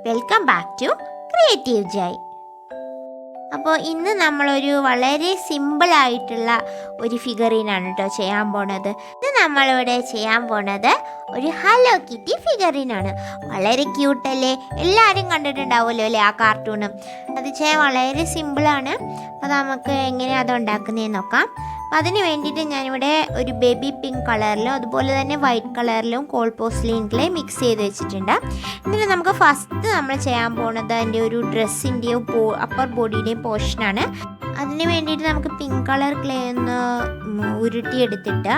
Welcome back to creative joy. അപ്പോൾ ഇന്ന് നമ്മളൊരു വളരെ സിമ്പിളായിട്ടുള്ള ഒരു ഫിഗറീനാണ് കേട്ടോ ചെയ്യാൻ പോണത്. ഇന്ന് നമ്മളിവിടെ ചെയ്യാൻ പോണത് ഒരു ഹലോ കിറ്റി ഫിഗറീനാണ്. വളരെ ക്യൂട്ടല്ലേ, എല്ലാവരും കണ്ടിട്ടുണ്ടാവുമല്ലോ അല്ലേ ആ കാർട്ടൂണ്. അത് ചെയ്യാൻ വളരെ സിമ്പിളാണ്. അപ്പോൾ നമുക്ക് എങ്ങനെയാണ് അത് ഉണ്ടാക്കുന്നതെന്ന് നോക്കാം. അപ്പോൾ അതിന് വേണ്ടിയിട്ട് ഞാനിവിടെ ഒരു ബേബി പിങ്ക് കളറിലും അതുപോലെ തന്നെ വൈറ്റ് കളറിലും കോൾപോസ്ലിൻ ക്ലേ മിക്സ് ചെയ്ത് വെച്ചിട്ടുണ്ട്. എന്നിട്ട് നമുക്ക് ഫസ്റ്റ് നമ്മൾ ചെയ്യാൻ പോകുന്നത് അതിൻ്റെ ഒരു ഡ്രസ്സിൻ്റെയും അപ്പർ ബോഡിയുടെയും പോർഷനാണ്. അതിന് വേണ്ടിയിട്ട് നമുക്ക് പിങ്ക് കളർ ക്ലേ ഒന്ന് ഉരുട്ടിയെടുത്തിട്ട്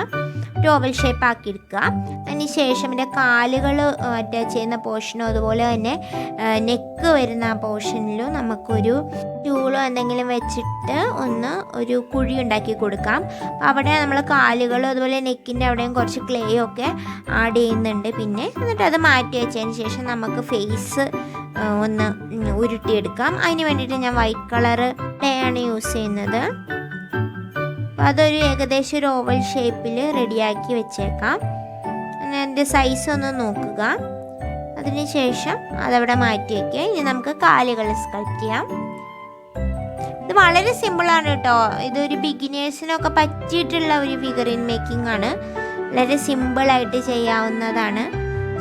ഒരു ഓവൽ ഷേപ്പ് ആക്കി എടുക്കുക. അതിന് ശേഷം ഇതിൻ്റെ കാലുകൾ അറ്റാച്ച് ചെയ്യുന്ന പോർഷനും അതുപോലെ തന്നെ നെക്ക് വരുന്ന ആ പോർഷനിലും നമുക്കൊരു ടൂളോ എന്തെങ്കിലും വെച്ചിട്ട് ഒന്ന് ഒരു കുഴി ഉണ്ടാക്കി കൊടുക്കാം. അവിടെ നമ്മൾ കാലുകളും അതുപോലെ നെക്കിൻ്റെ അവിടെയും കുറച്ച് ക്ലേയും ഒക്കെ ആഡ് ചെയ്യുന്നുണ്ട്. പിന്നെ എന്നിട്ട് അത് മാറ്റി വെച്ചതിന് ശേഷം നമുക്ക് ഫേസ് ഒന്ന് ഉരുട്ടിയെടുക്കാം. അതിന് വേണ്ടിയിട്ട് ഞാൻ വൈറ്റ് കളറ് ക്ലേ ആണ് യൂസ് ചെയ്യുന്നത്. അപ്പോൾ അതൊരു ഏകദേശം ഒരു ഓവൽ ഷേപ്പിൽ റെഡിയാക്കി വെച്ചേക്കാം. അതിൻ്റെ സൈസ് ഒന്ന് നോക്കുക. അതിന് ശേഷം അതവിടെ മാറ്റി വയ്ക്കുക. ഇനി നമുക്ക് കാലുകൾ സ്കൾപ്റ്റ് ചെയ്യാം. ഇത് വളരെ സിമ്പിളാണ് കേട്ടോ. ഇതൊരു ബിഗിനേഴ്സിനൊക്കെ പറ്റിയിട്ടുള്ള ഒരു ഫിഗറിൻ മേക്കിംഗ് ആണ്. വളരെ സിമ്പിളായിട്ട് ചെയ്യാവുന്നതാണ്.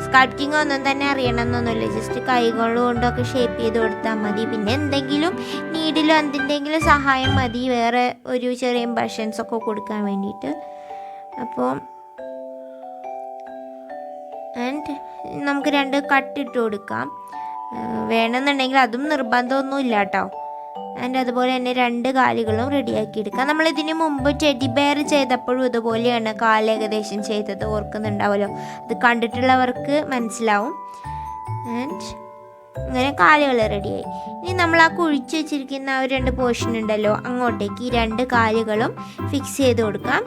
സ്കൾപ്റ്റിംഗ് ഒന്നും തന്നെ അറിയണമെന്നൊന്നുമില്ല. ജസ്റ്റ് കൈകൾ കൊണ്ടൊക്കെ ഷേപ്പ് ചെയ്ത് കൊടുത്താൽ മതി. പിന്നെ എന്തെങ്കിലും നീഡിലോ എന്തിൻ്റെങ്കിലും സഹായം മതി, വേറെ ഒരു ചെറിയ ഇംപ്രഷൻസ് ഒക്കെ കൊടുക്കാൻ വേണ്ടിയിട്ട്. അപ്പോൾ ആൻഡ് നമുക്ക് 2 കട്ടിട്ട് കൊടുക്കാം. വേണമെന്നുണ്ടെങ്കിൽ അതും നിർബന്ധമൊന്നുമില്ല കേട്ടോ. ആൻഡ് അതുപോലെ തന്നെ 2 കാലുകളും റെഡിയാക്കി എടുക്കാം. നമ്മളിതിന് മുമ്പ് ടെഡി ബെയർ ചെയ്തപ്പോഴും ഇതുപോലെയാണ് കാല് ഏകദേശം ചെയ്തത്, ഓർക്കുന്നുണ്ടാവുമല്ലോ. അത് കണ്ടിട്ടുള്ളവർക്ക് മനസ്സിലാവും. ആൻഡ് അങ്ങനെ കാലുകൾ റെഡിയായി. ഇനി നമ്മൾ ആ കുഴിച്ച് വെച്ചിരിക്കുന്ന ആ 2 പോർഷൻ ഉണ്ടല്ലോ, അങ്ങോട്ടേക്ക് ഈ 2 കാലുകളും ഫിക്സ് ചെയ്ത് കൊടുക്കാം.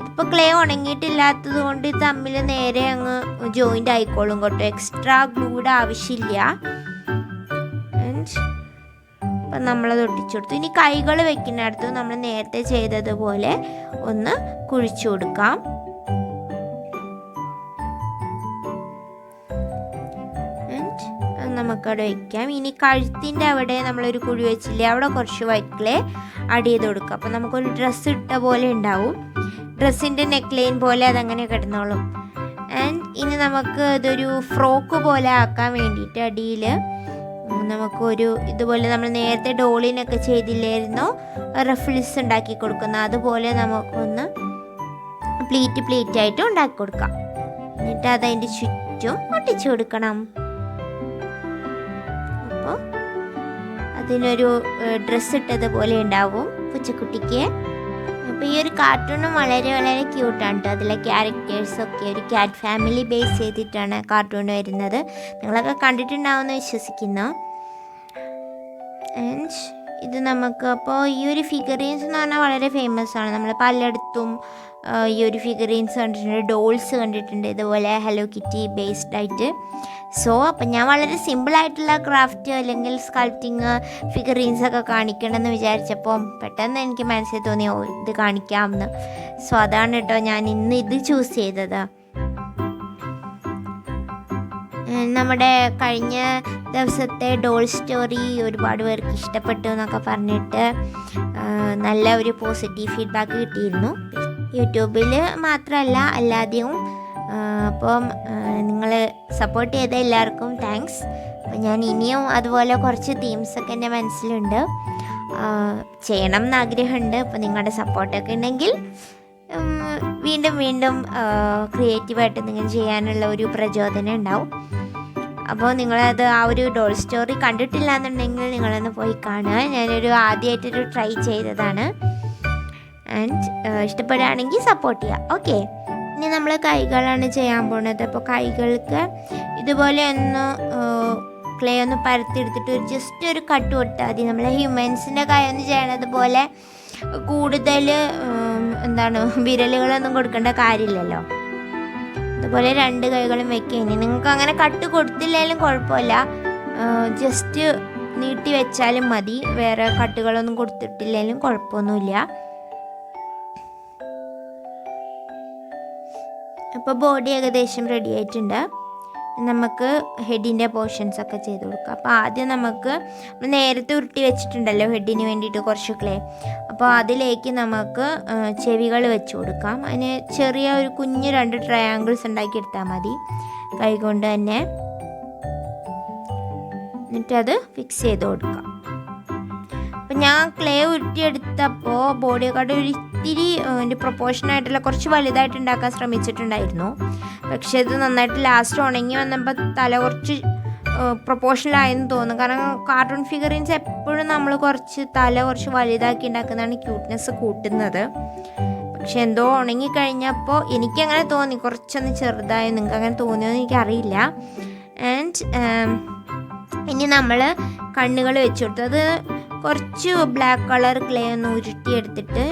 ഇപ്പോൾ ക്ലേ ഉണങ്ങിയിട്ടില്ലാത്തത് കൊണ്ട് ഇത് തമ്മിൽ നേരെ അങ്ങ് ജോയിൻ്റ് ആയിക്കോളും കേട്ടോ. എക്സ്ട്രാ ഗ്ലൂഡ് ആവശ്യമില്ല. അപ്പം നമ്മളത് ഒട്ടിച്ചു കൊടുത്തു. ഇനി കൈകൾ വെക്കുന്നിടത്ത് നമ്മൾ നേരത്തെ ചെയ്തതുപോലെ ഒന്ന് കുഴിച്ചു കൊടുക്കാം. നമുക്കവിടെ വയ്ക്കാം. ഇനി കഴുത്തിൻ്റെ അവിടെ നമ്മളൊരു കുഴി വെച്ചില്ലേ, അവിടെ കുറച്ച് വൈറ്റ് ക്ലേ ആഡ് ചെയ്ത് കൊടുക്കാം. അപ്പം നമുക്കൊരു ഡ്രസ്സ് ഇട്ട പോലെ ഉണ്ടാവും. ഡ്രസ്സിൻ്റെ നെക്ക് ലൈൻ പോലെ അതങ്ങനെ കിടന്നോളും. ആൻഡ് ഇനി നമുക്ക് ഇതൊരു ഫ്രോക്ക് പോലെ ആക്കാൻ വേണ്ടിയിട്ട് അടിയിൽ നമുക്കൊരു ഇതുപോലെ നമ്മൾ നേരത്തെ ഡോളിനൊക്കെ ചെയ്തില്ലായിരുന്നോ റഫിൾസ് ഉണ്ടാക്കി കൊടുക്കുന്ന അതുപോലെ നമുക്കൊന്ന് പ്ലീറ്റായിട്ട് ഉണ്ടാക്കി കൊടുക്കാം. എന്നിട്ട് അതതിൻ്റെ ചുറ്റും ഒട്ടിച്ചു കൊടുക്കണം. അപ്പോൾ അതിനൊരു ഡ്രസ്സ് ഇട്ടതുപോലെ ഉണ്ടാവും പൂച്ചക്കുട്ടിക്ക്. അപ്പോൾ ഈ ഒരു കാർട്ടൂണും വളരെ വളരെ ക്യൂട്ടാണ് കേട്ടോ. അതിലെ ക്യാരക്ടേഴ്സൊക്കെ ഒരു ക്യാറ്റ് ഫാമിലി ബേസ് ചെയ്തിട്ടാണ് കാർട്ടൂൺ വരുന്നത്. നിങ്ങളൊക്കെ കണ്ടിട്ടുണ്ടാവുമെന്ന് വിശ്വസിക്കുന്നു. ആൻഡ് ഇത് നമുക്ക് അപ്പോൾ ഈ ഒരു ഫിഗറീൻസ് എന്ന് പറഞ്ഞാൽ വളരെ ഫേമസ് ആണ്. നമ്മൾ പലയിടത്തും ഈ ഒരു ഫിഗറീൻസ് കണ്ടിട്ടുണ്ട്, ഡോൾസ് കണ്ടിട്ടുണ്ട്, ഇതുപോലെ ഹലോ കിറ്റി ബേസ്ഡ് ആയിട്ട്. സോ അപ്പം ഞാൻ വളരെ സിമ്പിളായിട്ടുള്ള ക്രാഫ്റ്റ് അല്ലെങ്കിൽ സ്കൾപ്റ്റിങ് ഫിഗറീൻസൊക്കെ കാണിക്കണമെന്ന് വിചാരിച്ചപ്പോൾ പെട്ടെന്ന് എനിക്ക് മനസ്സിൽ തോന്നിയോ ഇത് കാണിക്കാമെന്ന്. സോ അതാണ് കേട്ടോ ഞാൻ ഇന്ന് ഇത് ചൂസ് ചെയ്തത്. നമ്മുടെ കഴിഞ്ഞ ദിവസത്തെ ഡോൾ സ്റ്റോറി ഒരുപാട് പേർക്ക് ഇഷ്ടപ്പെട്ടു എന്നൊക്കെ പറഞ്ഞിട്ട് നല്ല ഒരു പോസിറ്റീവ് ഫീഡ്ബാക്ക് കിട്ടിയിരുന്നു. യൂട്യൂബിൽ മാത്രമല്ല അല്ലാതെയും. അപ്പം നിങ്ങൾ സപ്പോർട്ട് ചെയ്ത എല്ലാവർക്കും താങ്ക്സ്. അപ്പം ഞാൻ ഇനിയും അതുപോലെ കുറച്ച് തീംസൊക്കെ എൻ്റെ മനസ്സിലുണ്ട്, ചെയ്യണം എന്നാഗ്രഹമുണ്ട്. അപ്പോൾ നിങ്ങളുടെ സപ്പോർട്ടൊക്കെ ഉണ്ടെങ്കിൽ വീണ്ടും ക്രിയേറ്റീവായിട്ട് എന്തെങ്കിലും ചെയ്യാനുള്ള ഒരു പ്രചോദനം ഉണ്ടാവും. അപ്പോൾ നിങ്ങളത് ആ ഒരു ഡോൾ സ്റ്റോറി കണ്ടിട്ടില്ല എന്നുണ്ടെങ്കിൽ നിങ്ങളൊന്ന് പോയി കാണുക. ഞാനൊരു ആദ്യമായിട്ടൊരു ട്രൈ ചെയ്തതാണ്. ആൻഡ് ഇഷ്ടപ്പെടുകയാണെങ്കിൽ സപ്പോർട്ട് ചെയ്യുക. ഓക്കെ, ഇനി നമ്മൾ കൈകളാണ് ചെയ്യാൻ പോകുന്നത്. അപ്പോൾ കൈകൾക്ക് ഇതുപോലെ ഒന്ന് ക്ലേ ഒന്ന് പരത്തിയെടുത്തിട്ട് ജസ്റ്റ് ഒരു കട്ട് കൊടുത്താൽ മതി. നമ്മൾ ഹ്യൂമൻസിൻ്റെ കൈ ഒന്ന് ചെയ്യണത് പോലെ കൂടുതൽ വിരലുകളൊന്നും കൊടുക്കേണ്ട കാര്യമില്ലല്ലോ. അതുപോലെ 2 കൈകളും വെക്കുക. ഇനി നിങ്ങൾക്ക് അങ്ങനെ കട്ട് കൊടുത്തില്ലെങ്കിലും കുഴപ്പമില്ല, ജസ്റ്റ് നീട്ടി വെച്ചാലും മതി. വേറെ കട്ടുകളൊന്നും കൊടുത്തിട്ടില്ലെങ്കിലും കുഴപ്പമൊന്നുമില്ല. അപ്പോൾ ബോഡി ഏകദേശം റെഡി ആയിട്ടുണ്ട്. നമുക്ക് ഹെഡിൻ്റെ പോർഷൻസൊക്കെ ചെയ്ത് കൊടുക്കാം. അപ്പോൾ ആദ്യം നമുക്ക് നേരത്തെ ഉരുട്ടി വെച്ചിട്ടുണ്ടല്ലോ ഹെഡിന് വേണ്ടിയിട്ട് കുറച്ച് ക്ലേ, അപ്പോൾ അതിലേക്ക് നമുക്ക് ചെവികൾ വെച്ച് കൊടുക്കാം. അതിന് ചെറിയ ഒരു കുഞ്ഞ് 2 ട്രയാങ്കിൾസ് ഉണ്ടാക്കിയെടുത്താൽ മതി കൈകൊണ്ട് തന്നെ. എന്നിട്ടത് ഫിക്സ് ചെയ്ത് കൊടുക്കാം. അപ്പം ഞാൻ ക്ലേ ഉരുട്ടിയെടുത്തപ്പോൾ ബോഡിയെക്കാട്ട് ഒരു ഇത്തിരി അതിൻ്റെ പ്രൊപ്പോർഷനായിട്ടുള്ള കുറച്ച് വലുതായിട്ട് ഉണ്ടാക്കാൻ ശ്രമിച്ചിട്ടുണ്ടായിരുന്നു. പക്ഷേ ഇത് നന്നായിട്ട് ലാസ്റ്റ് ഉണങ്ങി വന്നപ്പോൾ തല കുറച്ച് പ്രൊപ്പോർഷനിലായെന്ന് തോന്നുന്നു. കാരണം കാർട്ടൂൺ ഫിഗറിൻസ് എപ്പോഴും നമ്മൾ തല കുറച്ച് വലുതാക്കി ഉണ്ടാക്കുന്നതാണ് ക്യൂട്ട്നെസ് കൂട്ടുന്നത്. പക്ഷെ എന്തോ ഉണങ്ങിക്കഴിഞ്ഞപ്പോൾ എനിക്കങ്ങനെ തോന്നി, കുറച്ചൊന്ന് ചെറുതായി. നിങ്ങൾക്ക് അങ്ങനെ തോന്നിയോന്ന് എനിക്കറിയില്ല. ആൻഡ് ഇനി നമ്മൾ കണ്ണുകൾ വെച്ച് കൊടുത്തു. അത് കുറച്ച് ബ്ലാക്ക് കളർ ക്ലേ ഒന്ന് ഉരുട്ടിയെടുത്തിട്ട്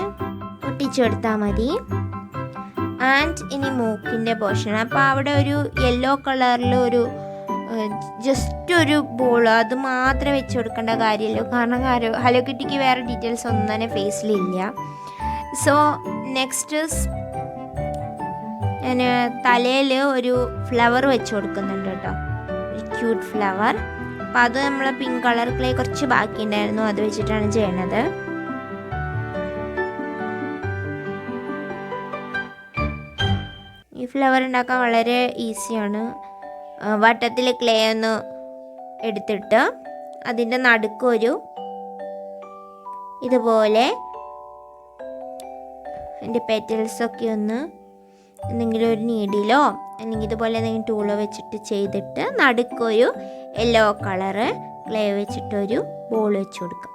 ഒട്ടിച്ചെടുത്താൽ മതി. ആൻഡ് ഇനി മൂക്കിൻ്റെ പോർഷൻ, അപ്പോൾ അവിടെ ഒരു യെല്ലോ കളറിൽ ഒരു ജസ്റ്റ് ഒരു ബോൾ അത് മാത്രമേ വെച്ച് കൊടുക്കേണ്ട കാര്യമല്ലോ. കാരണം ഹലോ കിറ്റിക്ക് വേറെ ഡീറ്റെയിൽസ് ഒന്നും തന്നെ ഫേസിലില്ല. സോ നെക്സ്റ്റ് ഞാൻ തലയിൽ ഒരു ഫ്ലവർ വെച്ച് കൊടുക്കുന്നുണ്ട് കേട്ടോ, ഒരു ക്യൂട്ട് ഫ്ലവർ. അപ്പോൾ അത് നമ്മൾ പിങ്ക് കളർ ക്ലേ കുറച്ച് ബാക്കി ഉണ്ടായിരുന്നു, അത് വെച്ചിട്ടാണ് ചെയ്യണത്. ഈ ഫ്ലവർ ഉണ്ടാക്കാൻ വളരെ ഈസിയാണ്. വട്ടത്തിൽ ക്ലേ ഒന്ന് എടുത്തിട്ട് അതിൻ്റെ നടുക്കൊരു ഇതുപോലെ അതിൻ്റെ പെറ്റൽസൊക്കെ ഒന്ന് എന്തെങ്കിലും ഒരു നീഡിലോ അല്ലെങ്കിൽ ഇതുപോലെ എന്തെങ്കിലും ടൂളോ വെച്ചിട്ട് ചെയ്തിട്ട് നടുക്കൊരു യെല്ലോ കളറ് ക്ലേ വെച്ചിട്ടൊരു ബോൾ വെച്ച് കൊടുക്കാം.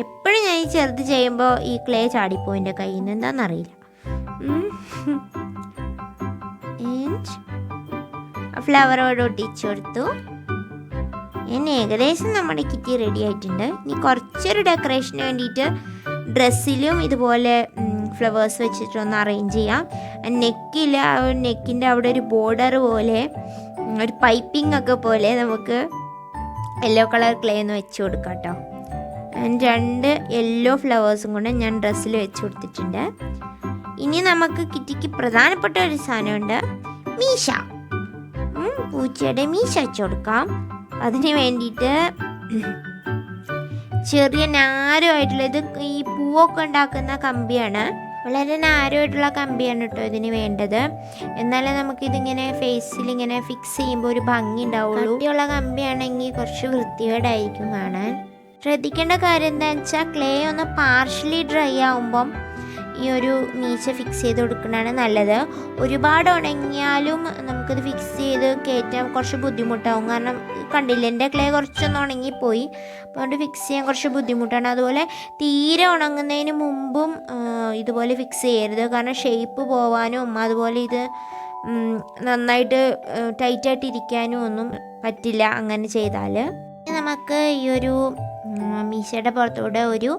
എപ്പോഴും ഞാൻ ഈ ചെറുത് ചെയ്യുമ്പോൾ ഈ ക്ലേ ചാടിപ്പോയി എൻ്റെ കയ്യിൽ നിന്ന്, എന്താണെന്നറിയില്ല. ഫ്ലവറോട് ഒട്ടിച്ചു കൊടുത്തു. ഏകദേശം നമ്മുടെ കിറ്റി റെഡി ആയിട്ടുണ്ട്. ഇനി കുറച്ചൊരു ഡെക്കറേഷന് വേണ്ടിയിട്ട് ഡ്രസ്സിലും ഇതുപോലെ ഫ്ലവേഴ്സ് വെച്ചിട്ടൊന്ന് അറേഞ്ച് ചെയ്യാം. നെക്കിൻ്റെ അവിടെ ഒരു ബോർഡർ പോലെ ഒരു പൈപ്പിംഗ് ഒക്കെ പോലെ നമുക്ക് യെല്ലോ കളർ ക്ലേ ഒന്ന് വെച്ച് കൊടുക്കാം കേട്ടോ. 2 യെല്ലോ ഫ്ലവേഴ്സും കൊണ്ട് ഞാൻ ഡ്രസ്സിൽ വെച്ച് കൊടുത്തിട്ടുണ്ട്. ഇനി നമുക്ക് കിറ്റിക്ക് പ്രധാനപ്പെട്ട ഒരു സാധനമുണ്ട്, മീശ. പൂച്ചയുടെ മീശ വെച്ച് കൊടുക്കാം. അതിന് വേണ്ടിയിട്ട് ചെറിയ നാരോ ആയിട്ടുള്ള, ഇത് ഈ പൂവൊക്കെ ഉണ്ടാക്കുന്ന കമ്പിയാണ്, വളരെ നാരോ ആയിട്ടുള്ള കമ്പിയാണ് കേട്ടോ ഇതിന് വേണ്ടത്. എന്നാലേ നമുക്കിതിങ്ങനെ ഫേസിൽ ഇങ്ങനെ ഫിക്സ് ചെയ്യുമ്പോൾ ഒരു ഭംഗി ഉണ്ടാവുള്ളൂ. കട്ടിയുള്ള കമ്പിയാണെങ്കിൽ കുറച്ച് വൃത്തികേടായിരിക്കും കാണാൻ. ശ്രദ്ധിക്കേണ്ട കാര്യം എന്താണെന്ന് വെച്ചാൽ ക്ലേ ഒന്ന് പാർഷ്യലി ഡ്രൈ ആവുമ്പം ഈ ഒരു മീശ ഫിക്സ് ചെയ്ത് കൊടുക്കുന്നതാണ് നല്ലത്. ഒരുപാട് ഉണങ്ങിയാലും നമുക്കിത് ഫിക്സ് ചെയ്ത് കയറ്റാൻ കുറച്ച് ബുദ്ധിമുട്ടാവും. കാരണം കണ്ടില്ല, എൻ്റെ ക്ലേ കുറച്ചൊന്ന് ഉണങ്ങിപ്പോയി, അപ്പോൾ അതുകൊണ്ട് ഫിക്സ് ചെയ്യാൻ കുറച്ച് ബുദ്ധിമുട്ടാണ്. അതുപോലെ തീരെ ഉണങ്ങുന്നതിന് മുമ്പും ഇതുപോലെ ഫിക്സ് ചെയ്യരുത്, കാരണം ഷേപ്പ് പോവാനും അതുപോലെ ഇത് നന്നായിട്ട് ടൈറ്റായിട്ട് ഇരിക്കാനും ഒന്നും പറ്റില്ല അങ്ങനെ ചെയ്താൽ. നമുക്ക് ഈ ഒരു മീശയുടെ പുറത്തൂടെ ഒരു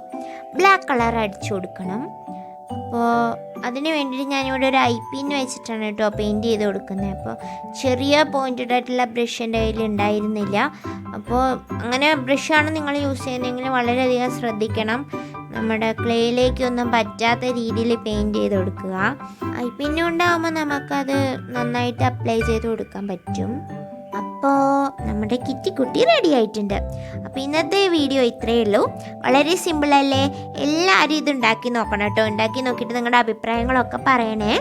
ബ്ലാക്ക് കളർ അടിച്ചു കൊടുക്കണം. അപ്പോൾ അതിന് വേണ്ടിയിട്ട് ഞാനിവിടെ ഒരു ഐപ്പിൻ വെച്ചിട്ടാണ് കേട്ടോ പെയിൻറ്റ് ചെയ്ത് കൊടുക്കുന്നത്. അപ്പോൾ ചെറിയ പോയിൻറ്റഡ് ആയിട്ടുള്ള ബ്രഷ് എൻ്റെ കയ്യിൽ ഉണ്ടായിരുന്നില്ല. അപ്പോൾ അങ്ങനെ ബ്രഷാണ് നിങ്ങൾ യൂസ് ചെയ്യുന്നതെങ്കിൽ വളരെയധികം ശ്രദ്ധിക്കണം, നമ്മുടെ ക്ലേയിലേക്കൊന്നും പറ്റാത്ത രീതിയിൽ പെയിൻറ്റ് ചെയ്ത് കൊടുക്കുക. ഐപ്പിൻ ഉണ്ടാകുമ്പോൾ നമുക്കത് നന്നായിട്ട് അപ്ലൈ ചെയ്ത് കൊടുക്കാൻ പറ്റും. അപ്പോൾ നമ്മുടെ കിറ്റിക്കുട്ടി റെഡി ആയിട്ടുണ്ട്. അപ്പോൾ ഇന്നത്തെ വീഡിയോ ഇത്രയേ ഉള്ളൂ. വളരെ സിമ്പിളല്ലേ? എല്ലാവരും ഇത് ഉണ്ടാക്കി നോക്കണം കേട്ടോ. ഉണ്ടാക്കി നോക്കിയിട്ട് നിങ്ങളുടെ അഭിപ്രായങ്ങളൊക്കെ പറയണേ.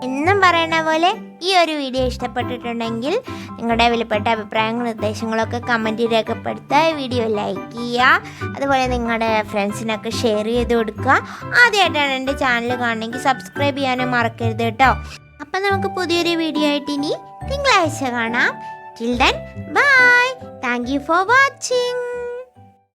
എന്നും പറയണ പോലെ ഈ ഒരു വീഡിയോ ഇഷ്ടപ്പെട്ടിട്ടുണ്ടെങ്കിൽ നിങ്ങളുടെ വിലപ്പെട്ട അഭിപ്രായങ്ങളും നിർദ്ദേശങ്ങളൊക്കെ കമൻറ്റ് രേഖപ്പെടുത്തുക. വീഡിയോ ലൈക്ക് ചെയ്യുക, അതുപോലെ നിങ്ങളുടെ ഫ്രണ്ട്സിനൊക്കെ ഷെയർ ചെയ്ത് കൊടുക്കുക. ആദ്യമായിട്ടാണ് എൻ്റെ ചാനൽ കാണണമെങ്കിൽ സബ്സ്ക്രൈബ് ചെയ്യാനും മറക്കരുത് കേട്ടോ. അപ്പം നമുക്ക് പുതിയൊരു വീഡിയോ ആയിട്ട് ഇനി തിങ്കളാഴ്ച കാണാം. Till then, bye. Thank you for watching.